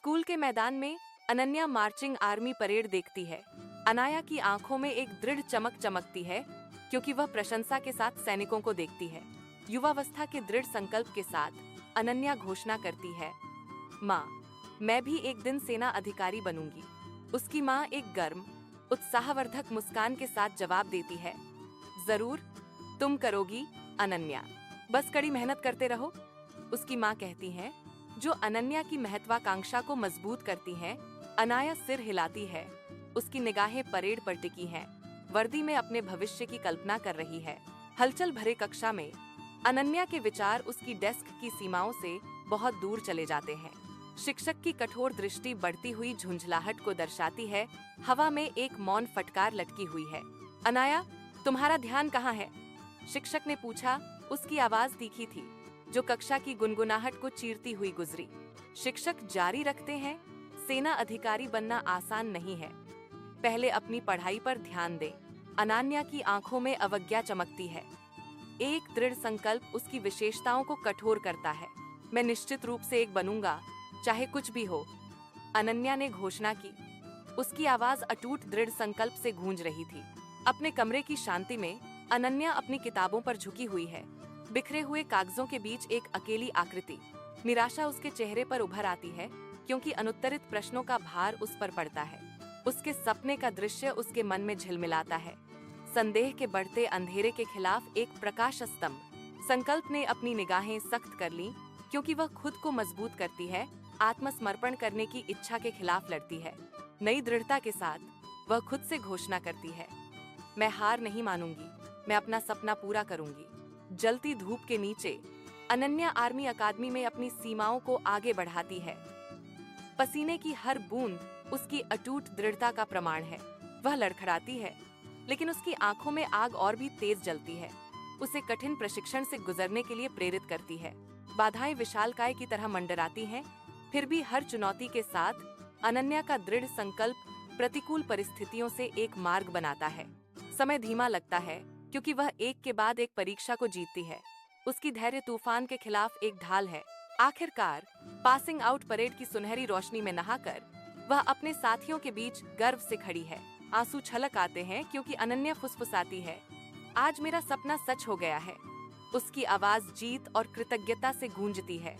School के मैदान में अनन्या मार्चिंग आर्मी परेड देखती है। अनाया की आंखों में एक दृढ़ चमक चमकती है क्योंकि वह प्रशंसा के साथ सैनिकों को देखती है। युवावस्था के दृढ़ संकल्प के साथ अनन्या घोषणा करती है, माँ, मैं भी एक दिन सेना अधिकारी बनूंगी। उसकी माँ एक गर्म, उत्साहवर्धक मुस्कान के साथ जवाब देती है, जरूर, तुम करोगी अनन्या, बस कड़ी मेहनत करते रहो। उसकी माँ कहती है, जो अनन्या की महत्वाकांक्षा को मजबूत करती हैं। अनाया सिर हिलाती है। उसकी निगाहें परेड पर टिकी हैं, वर्दी में अपने भविष्य की कल्पना कर रही है। हलचल भरे कक्षा में अनन्या के विचार उसकी डेस्क की सीमाओं से बहुत दूर चले जाते हैं। शिक्षक की कठोर दृष्टि बढ़ती हुई झुंझलाहट को दर्शाती है। हवा में एक मौन फटकार लटकी हुई है। अनाया, तुम्हारा ध्यान कहाँ है? शिक्षक ने पूछा। उसकी आवाज तीखी थी, जो कक्षा की गुनगुनाहट को चीरती हुई गुजरी। शिक्षक जारी रखते हैं, सेना अधिकारी बनना आसान नहीं है। पहले अपनी पढ़ाई पर ध्यान दें। अनन्या की आंखों में अवज्ञा चमकती है। एक दृढ़ संकल्प उसकी विशेषताओं को कठोर करता है। मैं निश्चित रूप से एक बनूंगा, चाहे कुछ भी हो, अनन्या ने घोषणा की। उसकी आवाज अटूट दृढ़ संकल्प से गूंज रही थी। अपने कमरे की शांति में अनन्या अपनी किताबों पर झुकी हुई है। बिखरे हुए कागजों के बीच एक अकेली आकृति। निराशा उसके चेहरे पर उभर आती है क्योंकि अनुत्तरित प्रश्नों का भार उस पर पड़ता है। उसके सपने का दृश्य उसके मन में झिलमिलाता है। संदेह के बढ़ते अंधेरे के खिलाफ एक प्रकाश स्तंभ। संकल्प ने अपनी निगाहें सख्त कर लीं क्योंकि वह खुद को मजबूत करती है, आत्मसमर्पण करने की इच्छा के खिलाफ लड़ती है। नई दृढ़ता के साथ वह खुद से घोषणा करती है, मैं हार नहीं मानूंगी, मैं अपना सपना पूरा करूंगी। जलती धूप के नीचे अनन्या आर्मी अकादमी में अपनी सीमाओं को आगे बढ़ाती है। पसीने की हर बूंद उसकी अटूट दृढ़ता का प्रमाण है। वह लड़खड़ाती है, लेकिन उसकी आंखों में आग और भी तेज जलती है। उसे कठिन प्रशिक्षण से गुजरने के लिए प्रेरित करती है। बाधाएं विशालकाय की तरह मंडराती हैं, फिर भी हर चुनौती के साथ अनन्या का दृढ़ संकल्प प्रतिकूल परिस्थितियों से एक मार्ग बनाता है। समय धीमा लगता है क्योंकि वह एक के बाद एक परीक्षा को जीतती है। उसकी धैर्य तूफान के खिलाफ एक ढाल है। आखिरकार पासिंग आउट परेड की सुनहरी रोशनी में नहाकर वह अपने साथियों के बीच गर्व से खड़ी है। आंसू छलक आते हैं क्योंकि अनन्या फुसफुसाती है, आज मेरा सपना सच हो गया है। उसकी आवाज जीत और कृतज्ञता से गूंजती है।